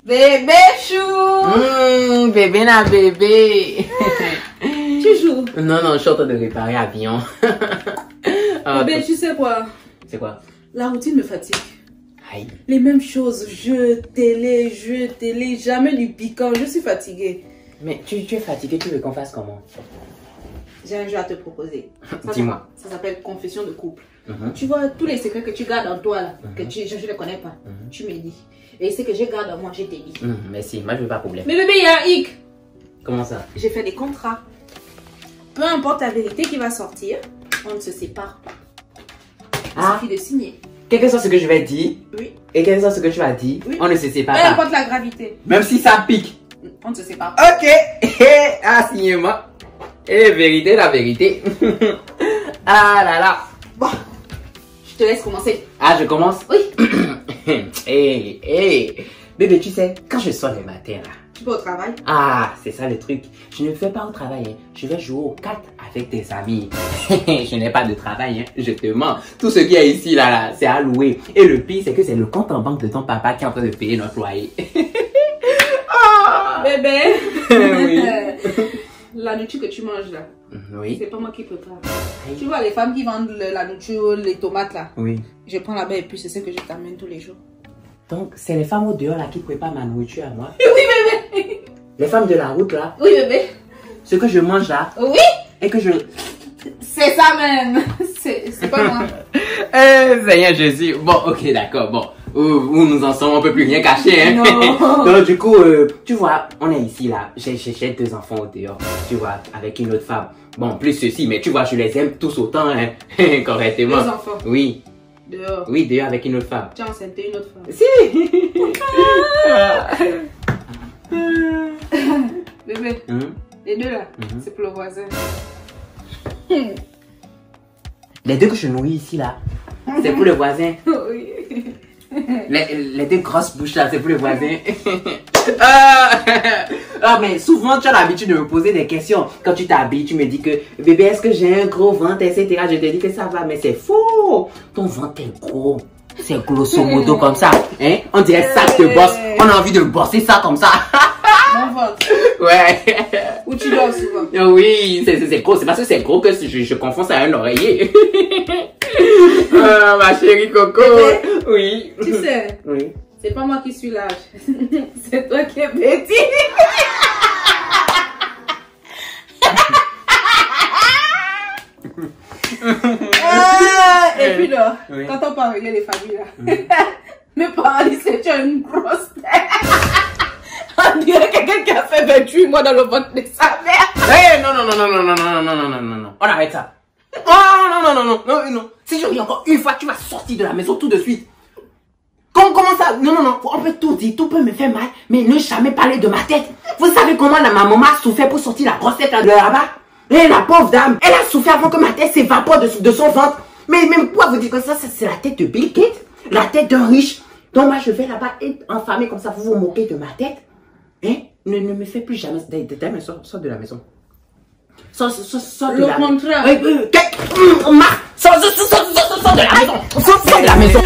Bébé chou. Bébé na bébé. Tu joues? Non, je suis en train de réparer l'avion. Bébé, tu sais quoi? C'est quoi? La routine me fatigue. Aïe. Les mêmes choses, jeux, télé, jamais du piquant. Je suis fatiguée. Mais tu es fatigué, tu veux qu'on fasse comment? J'ai un jeu à te proposer. Dis-moi. Ça s'appelle Confession de couple. Tu vois, tous les secrets que tu gardes en toi, là, que je ne les connais pas, tu me dis. Et ce que je garde en moi, je t'ai dit. Merci, moi je veux pas de problème. Mais bébé, il y a un hic. Comment ça? J'ai fait des contrats. Peu importe la vérité qui va sortir, on ne se sépare pas. Il suffit de signer. Quel que soit ce que je vais dire, oui. Et quel que soit ce que tu vas dire, oui. On ne se sépare pas. Peu importe la gravité. Même si ça pique. On ne se sépare pas. Ok. Signez-moi. Et vérité, la vérité. Ah là là. Bon. Je te laisse commencer. Ah, je commence? Oui. Hey. Bébé, tu sais, quand je sors le matin là. Tu vas au travail? Ah, c'est ça le truc. Je ne fais pas au travail. Hein. Je vais jouer aux cartes avec tes amis. Je n'ai pas de travail. Hein. Je te mens. Tout ce qu'il y a ici là, c'est à louer. Et le pire, c'est que c'est le compte en banque de ton papa qui est en train de payer notre loyer. Bébé. Oui. La nourriture que tu manges là. Oui. C'est pas moi qui prépare. Tu vois les femmes qui vendent la nourriture, les tomates là. Oui. Je prends là-bas et puis c'est ce que je t'amène tous les jours. Donc, c'est les femmes au dehors là qui préparent ma nourriture à moi? Oui, bébé. Les femmes de la route là? Oui, bébé. Ce que je mange là? Oui. Et que je... C'est ça même. C'est pas moi. Seigneur Jésus. Bon, ok, d'accord. Bon, où nous en sommes, on peut plus rien cacher. Hein? Non. Donc, du coup, tu vois, on est ici là. J'ai 2 enfants au dehors. Tu vois, avec une autre femme. Bon, plus ceci, mais tu vois, je les aime tous autant, hein. Correctement. 2 enfants? Oui. Dehors? Oui, dehors avec une autre femme. Tu as enceinté une autre femme? Si. Bébé, les 2 là, c'est pour le voisin. Les 2 que je nourris ici là, c'est pour le voisin. Oui. Les 2 grosses bouches là, c'est pour le voisin. Mais souvent tu as l'habitude de me poser des questions. Quand tu t'habilles, tu me dis que bébé, est-ce que j'ai un gros ventre, etc. Je te dis que ça va, mais c'est faux. Ton ventre est gros. C'est grosso modo comme ça. Hein? On dirait ça que te bosse. On a envie de bosser ça comme ça. Mon ventre. Ouais. Où tu dors souvent? Oui, c'est gros. C'est parce que c'est gros que je confonds ça à un oreiller. Ma chérie Coco. Oui. Tu sais. Oui. C'est pas moi qui suis lâche. C'est toi qui es petit. Et puis là, quand on parle les familles là, mes parents disent que tu as une grosse tête. On dirait quelqu'un qui a fait 28 mois dans le ventre de sa mère. Hey, non. On arrête ça. Oh, non. Si je dis encore une fois, tu vas sortir de la maison tout de suite. Comment ça? Non. On peut tout dire, tout peut me faire mal, mais ne jamais parler de ma tête. Vous savez comment ma maman a souffert pour sortir la grosse tête de là-bas? Et la pauvre dame, elle a souffert avant que ma tête s'évapore de son ventre. Mais même pourquoi vous dites que ça, c'est la tête de Bill Gates? La tête d'un riche. Donc moi, je vais là-bas être enfamée comme ça, vous vous moquez de ma tête. Hein? Ne me fais plus jamais. Sors de la maison. Sors de la maison. Le contraire. Sors de la maison. Sors de la maison.